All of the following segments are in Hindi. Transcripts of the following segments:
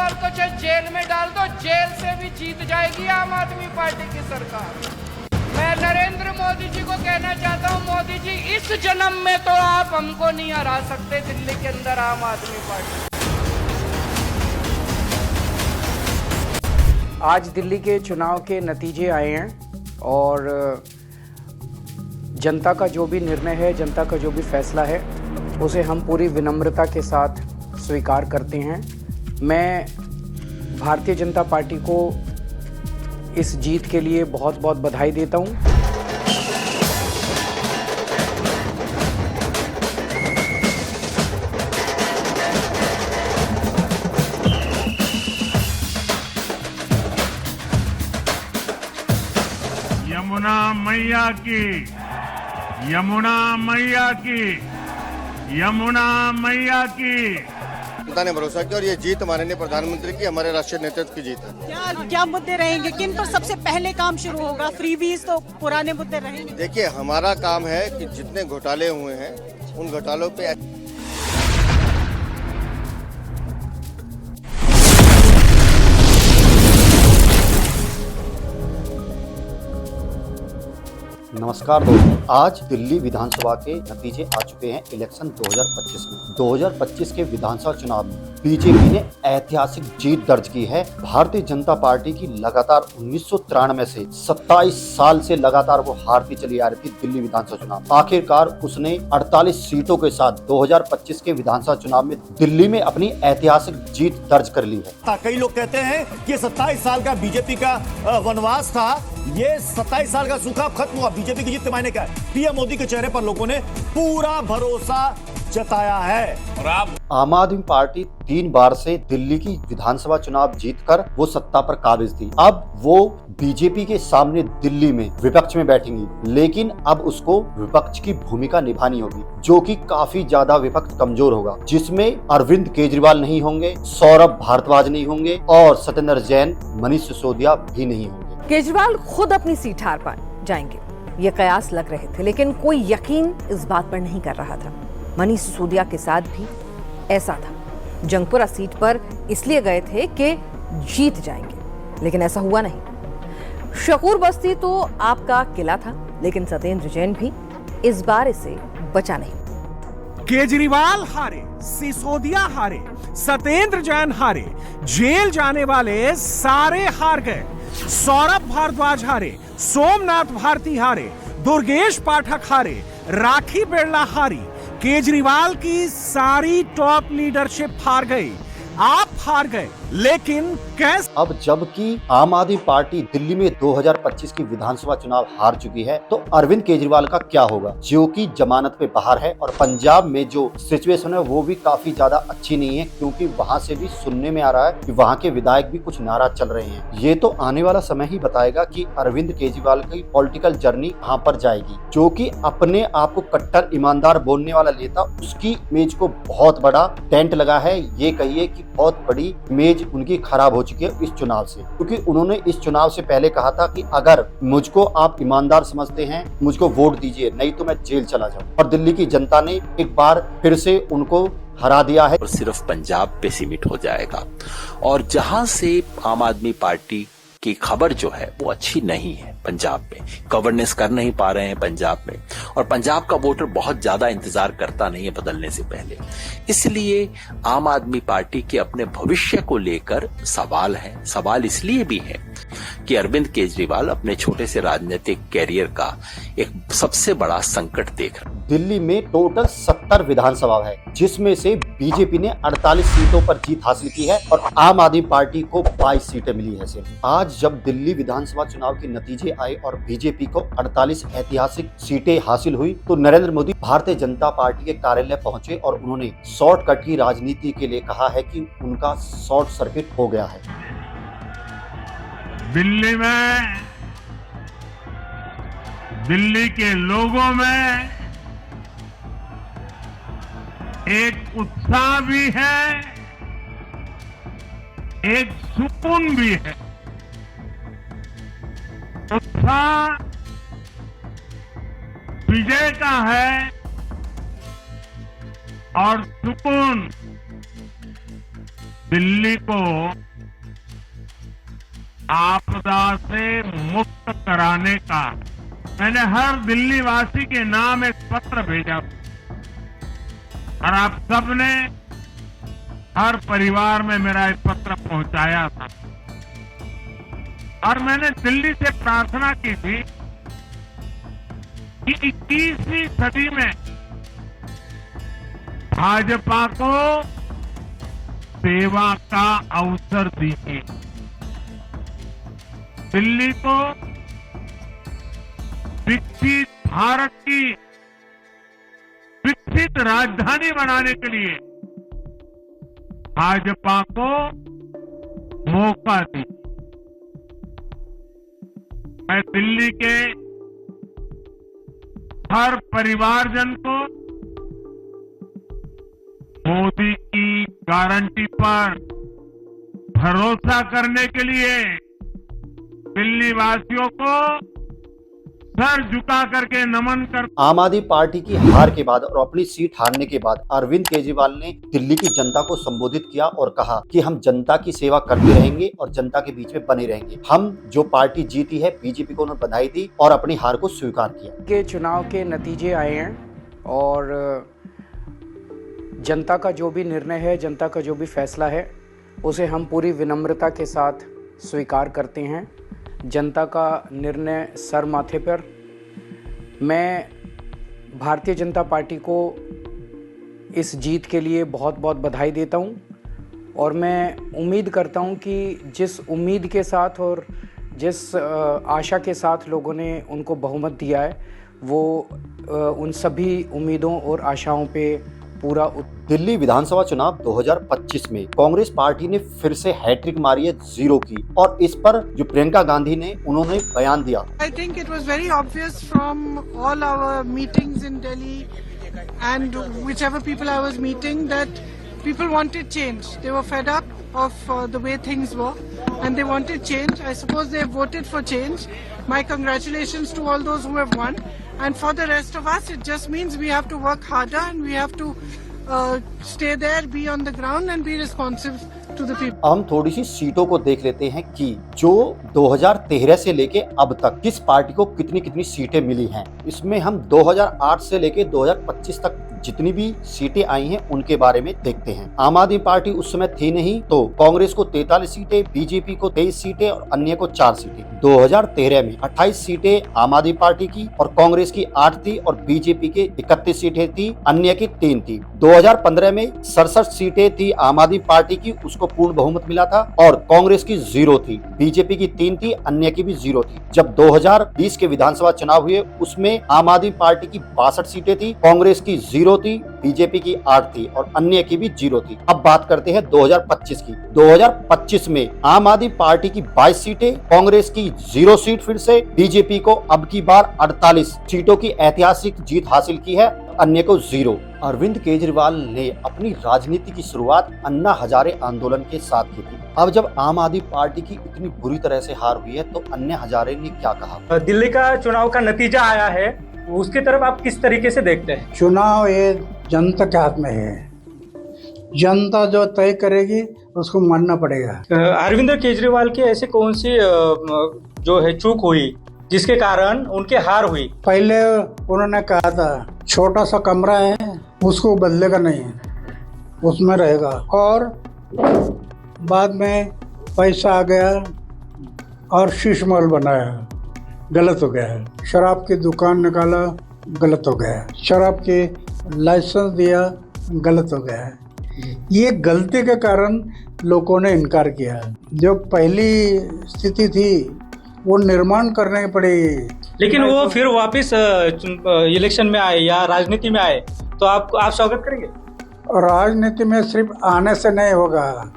केजरीवाल को चाहे जेल में डाल दो, जेल से भी जीत जाएगी आम आदमी पार्टी की सरकार। मैं नरेंद्र मोदी जी को कहना चाहता हूं, मोदी जी इस जन्म में तो आप हमको नहीं हरा सकते दिल्ली के अंदर आम आदमी पार्टी। आज दिल्ली के चुनाव के नतीजे आए हैं और जनता का जो भी निर्णय है, जनता का जो भी फैसला है, उसे हम पूरी विनम्रता के साथ स्वीकार करते हैं। मैं भारतीय जनता पार्टी को इस जीत के लिए बहुत बहुत बधाई देता हूं। यमुना मैया की, यमुना मैया की, यमुना मैया की। जनता ने भरोसा किया और ये जीत माननीय प्रधानमंत्री की, हमारे राष्ट्रीय नेतृत्व की जीत है। क्या मुद्दे रहेंगे, किन पर सबसे पहले काम शुरू होगा? फ्रीबीज तो पुराने मुद्दे रहेंगे। देखिए, हमारा काम है कि जितने घोटाले हुए हैं उन घोटालों पे नमस्कार दोस्तों, आज दिल्ली विधानसभा के नतीजे आ चुके हैं इलेक्शन 2025 में। 2025 के विधानसभा चुनाव में बीजेपी ने ऐतिहासिक जीत दर्ज की है। भारतीय जनता पार्टी की लगातार 1993 से 27 साल से लगातार वो हारती चली आ रही थी दिल्ली विधानसभा चुनाव। आखिरकार उसने 48 सीटों के साथ 2025 के विधानसभा चुनाव में दिल्ली में अपनी ऐतिहासिक जीत दर्ज कर ली है। कई लोग कहते हैं कि 27 साल का बीजेपी का वनवास था, ये 27 साल का सूखा खत्म हुआ। बीजेपी की जीत के मायने क्या है? पीएम मोदी के चेहरे पर लोगों ने पूरा भरोसा जताया है। और आप आम आदमी पार्टी 3 बार से दिल्ली की विधानसभा चुनाव जीतकर वो सत्ता पर काबिज थी। अब वो बीजेपी के सामने दिल्ली में विपक्ष में बैठेंगी, लेकिन अब उसको विपक्ष की भूमिका निभानी होगी, जो कि काफी ज्यादा विपक्ष कमजोर होगा, जिसमें अरविंद केजरीवाल नहीं होंगे, सौरभ भारद्वाज नहीं होंगे और सत्येंद्र जैन, मनीष सिसोदिया भी नहीं होंगे। केजरीवाल खुद अपनी सीट हार पा जाएंगे, ये कयास लग रहे थे, लेकिन कोई यकीन इस बात पर नहीं कर रहा था। मनीष सिसोदिया के साथ भी ऐसा था। जंगपुरा सीट पर इसलिए गए थे कि जीत जाएंगे, लेकिन ऐसा हुआ नहीं। शकूर बस्ती तो आपका किला था, लेकिन सत्येंद्र जैन भी इस बार इसे बचा नहीं। केजरीवाल हारे, सिसोदिया हारे, सत्येंद्र जैन हारे, जेल जाने वाले सारे हार गए। सौरभ भारद्वाज हारे, सोमनाथ भारती हारे, दुर्गेश पाठक हारे, राखी बिरला हारी, केजरीवाल की सारी टॉप लीडरशिप हार गई, आप हार गए। लेकिन कैसे? अब जबकि आम आदमी पार्टी दिल्ली में 2025 की विधानसभा चुनाव हार चुकी है, तो अरविंद केजरीवाल का क्या होगा, जो कि जमानत पे बाहर है। और पंजाब में जो सिचुएशन है वो भी काफी ज्यादा अच्छी नहीं है, क्योंकि वहां से भी सुनने में आ रहा है कि वहां के विधायक भी कुछ नाराज चल रहे हैं। ये तो आने वाला समय ही बताएगा कि अरविंद केजरीवाल की पॉलिटिकल जर्नी कहां पर जाएगी। जो कि अपने आप को कट्टर ईमानदार बोलने वाला नेता, उसकी इमेज को बहुत बड़ा टेंट लगा है। ये कहिए कि बहुत बड़ी इमेज उनकी खराब हो चुकी है इस चुनाव से, क्योंकि उन्होंने इस चुनाव से पहले कहा था कि अगर मुझको आप ईमानदार समझते हैं, मुझको वोट दीजिए, नहीं तो मैं जेल चला जाऊं। और दिल्ली की जनता ने एक बार फिर से उनको हरा दिया है। और सिर्फ पंजाब पे सीमित हो जाएगा, और जहां से आम आदमी पार्टी की खबर जो है वो अच्छी नहीं है। पंजाब में गवर्नेंस कर नहीं पा रहे हैं पंजाब में, और पंजाब का वोटर बहुत ज्यादा इंतजार करता नहीं है बदलने से पहले। इसलिए आम आदमी पार्टी के अपने भविष्य को लेकर सवाल है। सवाल इसलिए भी है कि अरविंद केजरीवाल अपने छोटे से राजनीतिक कैरियर का एक सबसे बड़ा संकट देख रहे हैं। दिल्ली में टोटल 70 विधानसभा है, जिसमें से बीजेपी ने 48 सीटों पर जीत हासिल की है और आम आदमी पार्टी को 22 सीटें मिली है सिर्फ। आज जब दिल्ली विधानसभा चुनाव के नतीजे आए और बीजेपी को 48 ऐतिहासिक सीटें हासिल हुई, तो नरेंद्र मोदी भारतीय जनता पार्टी के कार्यालय पहुंचे और उन्होंने शॉर्टकट की राजनीति के लिए कहा है कि उनका शॉर्ट सर्किट हो गया है। दिल्ली में, दिल्ली के लोगों में एक उत्साह भी है, एक सुकून भी है। उत्साह विजय का है और सुकून दिल्ली को आपदा से मुक्त कराने का मैंने हर दिल्ली वासी के नाम एक पत्र भेजा और आप सबने हर परिवार में मेरा एक पत्र पहुंचाया था और मैंने दिल्ली से प्रार्थना की थी कि 21वीं सदी में भाजपा को सेवा का अवसर दीजिए, दिल्ली को विकसित भारत की विकसित राजधानी बनाने के लिए भाजपा को मौका दीजिए। मैं दिल्ली के हर परिवारजन को मोदी की गारंटी पर भरोसा करने के लिए दिल्ली वासियों को सर झुका करके नमन कर। आम आदमी पार्टी की हार के बाद और अपनी सीट हारने के बाद अरविंद केजरीवाल ने दिल्ली की जनता को संबोधित किया और कहा कि हम जनता की सेवा करते रहेंगे और जनता के बीच में बने रहेंगे। हम जो पार्टी जीती है बीजेपी को उन्होंने बधाई दी और अपनी हार को स्वीकार किया। के चुनाव के नतीजे आए हैं और जनता का जो भी निर्णय है, जनता का जो भी फैसला है, उसे हम पूरी विनम्रता के साथ स्वीकार करते हैं। जनता का निर्णय सर माथे पर। मैं भारतीय जनता पार्टी को इस जीत के लिए बहुत बहुत बधाई देता हूं और मैं उम्मीद करता हूं कि जिस उम्मीद के साथ और जिस आशा के साथ लोगों ने उनको बहुमत दिया है, वो उन सभी उम्मीदों और आशाओं पे पूरा। दिल्ली विधानसभा चुनाव 2025 में कांग्रेस पार्टी ने फिर से हैट्रिक मारी है 0 की और इस पर जो प्रियंका गांधी ने उन्होंने बयान दिया। I think it was very obvious from all our meetings in Delhi and whichever people I was meeting that people wanted change. They were fed up of the way things were and they wanted change. I suppose they voted for change. My congratulations to all those who have won. And for the rest of us, it just means we have to work harder and we have to stay there, be on the ground and be responsive to the people. हम थोड़ी सी सीटों को देख लेते हैं कि जो 2013 से लेके अब तक किस पार्टी को कितनी कितनी सीटें मिली हैं। इसमें हम 2008 से लेके 2025 तक जितनी भी सीटें आई हैं उनके बारे में देखते हैं। आम आदमी पार्टी उस समय थी नहीं, तो कांग्रेस को 43 सीटें, बीजेपी को 23 सीटें और अन्य को 4 सीटें। 2013 में 28 सीटें आम आदमी पार्टी की और कांग्रेस की 8 थी और बीजेपी के 31 सीटें थी, अन्य की 3 थी। 2015 में 67 सीटें थी आम आदमी पार्टी की, उसको पूर्ण बहुमत मिला था और कांग्रेस की 0 थी, बीजेपी की 3 थी, अन्य की भी 0 थी। जब 2020 के विधानसभा चुनाव हुए उसमें आम आदमी पार्टी की 62 सीटें थी, कांग्रेस की 0 थी, बीजेपी की 8 थी और अन्य की भी 0 थी। अब बात करते हैं 2025 की। 2025 में आम आदमी पार्टी की 22 सीटें, कांग्रेस की 0 सीट, फिर से बीजेपी को अब की बार 48 सीटों की ऐतिहासिक जीत हासिल की है, अन्य को 0। अरविंद केजरीवाल ने अपनी राजनीति की शुरुआत अन्ना हजारे आंदोलन के साथ की थी। अब जब आम आदमी पार्टी की इतनी बुरी तरह से हार हुई है तो अन्ना हजारे ने क्या कहा? दिल्ली का चुनाव का नतीजा आया है, उसकी तरफ आप किस तरीके से देखते हैं? चुनाव ये जनता के हाथ में है, जनता जो तय करेगी उसको मानना पड़ेगा। अरविंद केजरीवाल की ऐसे कौन सी जो है चूक हुई जिसके कारण उनके हार हुई? पहले उन्होंने कहा था छोटा सा कमरा है उसको बदलेगा नहीं, उसमें रहेगा, और बाद में पैसा आ गया और शीश महल बनाया, गलत हो गया है। शराब की दुकान निकाला, गलत हो गया है। शराब के लाइसेंस दिया, गलत हो गया है। ये गलती के कारण लोगों ने इनकार किया। जो पहली स्थिति थी वो निर्माण करने पड़ेगी। लेकिन वो फिर वापस इलेक्शन में आए या राजनीति में आए तो आप स्वागत करेंगे? राजनीति में सिर्फ आने से नहीं होगा,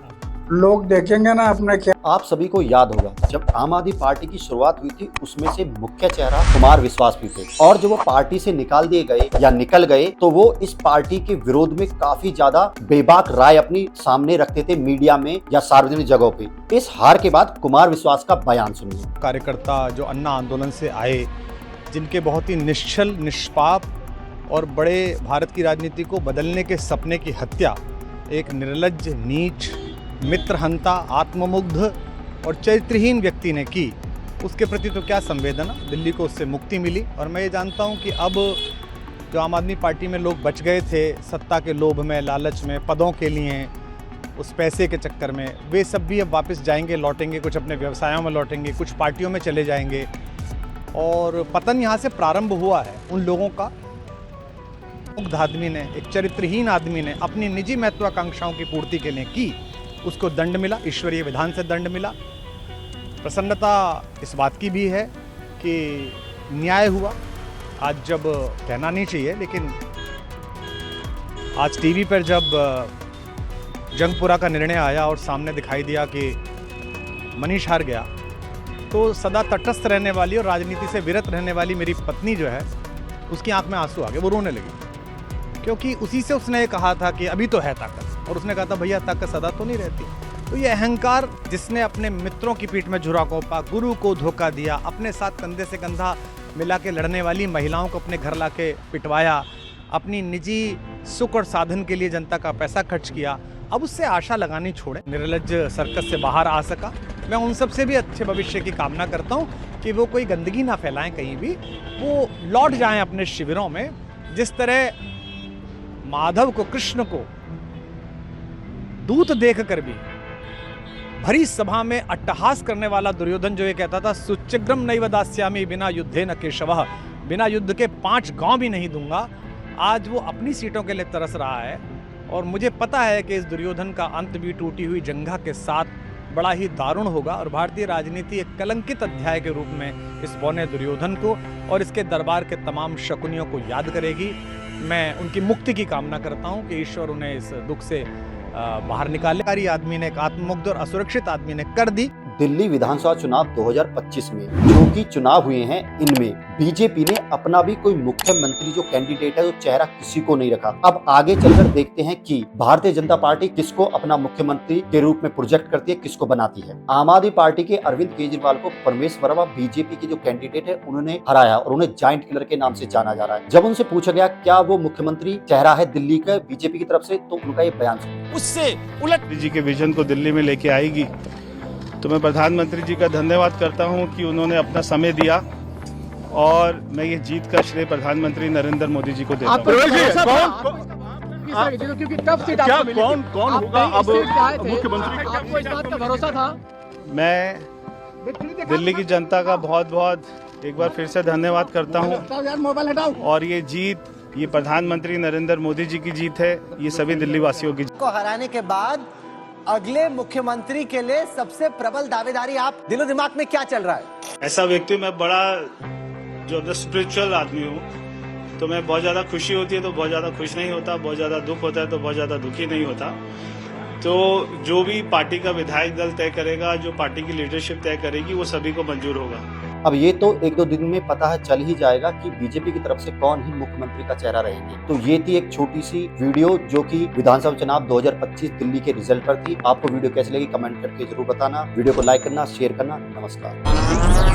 लोग देखेंगे ना अपने क्या। आप सभी को याद होगा जब आम आदमी पार्टी की शुरुआत हुई थी उसमें से मुख्य चेहरा कुमार विश्वास भी थे और जब वो पार्टी से निकाल दिए गए या निकल गए तो वो इस पार्टी के विरोध में काफी ज्यादा बेबाक राय अपनी सामने रखते थे मीडिया में या सार्वजनिक जगहों पे। इस हार के बाद कुमार विश्वास का बयान सुनिए। कार्यकर्ता जो अन्ना आंदोलन से आए, जिनके बहुत ही निश्चल, निष्पाप और बड़े भारत की राजनीति को बदलने के सपने की हत्या एक निर्लज्ज, नीच मित्रहंता, आत्ममुग्ध और चरित्रहीन व्यक्ति ने की, उसके प्रति तो क्या संवेदना। दिल्ली को उससे मुक्ति मिली और मैं ये जानता हूँ कि अब जो आम आदमी पार्टी में लोग बच गए थे सत्ता के लोभ में, लालच में, पदों के लिए, उस पैसे के चक्कर में, वे सब भी अब वापस जाएंगे, लौटेंगे, कुछ अपने व्यवसायों में लौटेंगे, कुछ पार्टियों में चले जाएंगे और पतन यहाँ से प्रारंभ हुआ है उन लोगों का। मुग्ध आदमी ने, एक चरित्रहीन आदमी ने अपनी निजी महत्वाकांक्षाओं की पूर्ति के लिए की, उसको दंड मिला, ईश्वरीय विधान से दंड मिला। प्रसन्नता इस बात की भी है कि न्याय हुआ। आज जब कहना नहीं चाहिए लेकिन आज टीवी पर जब जंगपुरा का निर्णय आया और सामने दिखाई दिया कि मनीष हार गया, तो सदा तटस्थ रहने वाली और राजनीति से विरत रहने वाली मेरी पत्नी जो है, उसकी आंख में आंसू आ गए, वो रोने लगी, क्योंकि उसी से उसने कहा था कि अभी तो है ताकत, और उसने कहा था भैया ताकत सदा तो नहीं रहती। तो ये अहंकार जिसने अपने मित्रों की पीठ में झुरा कोपा, गुरु को धोखा दिया, अपने साथ कंधे से कंधा मिला के लड़ने वाली महिलाओं को अपने घर लाके पिटवाया, अपनी निजी सुख और साधन के लिए जनता का पैसा खर्च किया, अब उससे आशा लगानी छोड़े, निर्लज्ज सर्कस से बाहर आ सका। मैं उन सब से भी अच्छे भविष्य की कामना करता हूँ कि वो कोई गंदगी ना फैलाएं कहीं भी, वो लौट जाएं अपने शिविरों में। जिस तरह माधव को, कृष्ण को दूत देख कर भी भरी सभा में अट्टहास करने वाला दुर्योधन जो ये कहता था सुचिग्रम नैव दास्यामि बिना युद्धे न केशवः, बिना युद्ध के 5 गांव भी नहीं दूंगा, आज वो अपनी सीटों के लिए तरस रहा है। और मुझे पता है कि इस दुर्योधन का अंत भी टूटी हुई जंघा के साथ बड़ा ही दारुण होगा और भारतीय राजनीति एक कलंकित अध्याय के रूप में इस बौने दुर्योधन को और इसके दरबार के तमाम शकुनियों को याद करेगी। मैं उनकी मुक्ति की कामना करता हूं कि ईश्वर उन्हें इस दुख से बाहर निकाले। आदमी ने, एक आत्ममुग्ध और असुरक्षित आदमी ने कर दी। दिल्ली विधानसभा चुनाव 2025 में जो कि चुनाव हुए हैं, इनमें बीजेपी ने अपना भी कोई मुख्यमंत्री जो कैंडिडेट है, वो चेहरा किसी को नहीं रखा। अब आगे चलकर देखते हैं कि भारतीय जनता पार्टी किसको अपना मुख्यमंत्री के रूप में प्रोजेक्ट करती है, किसको बनाती है। आम आदमी पार्टी के अरविंद केजरीवाल को परमेश वर्मा बीजेपी के जो कैंडिडेट है उन्होंने हराया और उन्हें जायंट किलर के नाम से जाना जा रहा है। जब उनसे पूछा गया क्या वो मुख्यमंत्री चेहरा है दिल्ली का बीजेपी की तरफ से, तो उनका ये बयान सुनिए। उससे उलट जी के विजन को दिल्ली में लेके आएगी, तो मैं प्रधानमंत्री जी का धन्यवाद करता हूं कि उन्होंने अपना समय दिया और मैं ये जीत का श्रेय प्रधानमंत्री नरेंद्र मोदी जी को देता हूं। कौन होगा अब मुख्यमंत्री? आपको इस बात का भरोसा था? मैं दिल्ली की जनता का बहुत एक बार फिर से धन्यवाद करता हूं और ये जीत, ये प्रधानमंत्री नरेंद्र मोदी जी की जीत है, ये सभी दिल्ली वासियों की। को हराने के बाद अगले मुख्यमंत्री के लिए सबसे प्रबल दावेदारी आप दिलो दिमाग में क्या चल रहा है? ऐसा व्यक्ति, मैं बड़ा जो स्पिरिचुअल आदमी हूँ, तो मैं बहुत ज्यादा खुशी होती है तो बहुत ज्यादा खुश नहीं होता, बहुत ज्यादा दुख होता है तो बहुत ज्यादा दुखी नहीं होता। तो जो भी पार्टी का विधायक दल तय करेगा, जो पार्टी की लीडरशिप तय करेगी, वो सभी को मंजूर होगा। अब ये तो 1-2 दिन में पता है चल ही जाएगा कि बीजेपी की तरफ से कौन ही मुख्यमंत्री का चेहरा रहेंगे। तो ये थी एक छोटी सी वीडियो जो कि विधानसभा चुनाव 2025 दिल्ली के रिजल्ट पर थी। आपको वीडियो कैसी लगी कमेंट करके जरूर बताना। वीडियो को लाइक करना, शेयर करना। नमस्कार।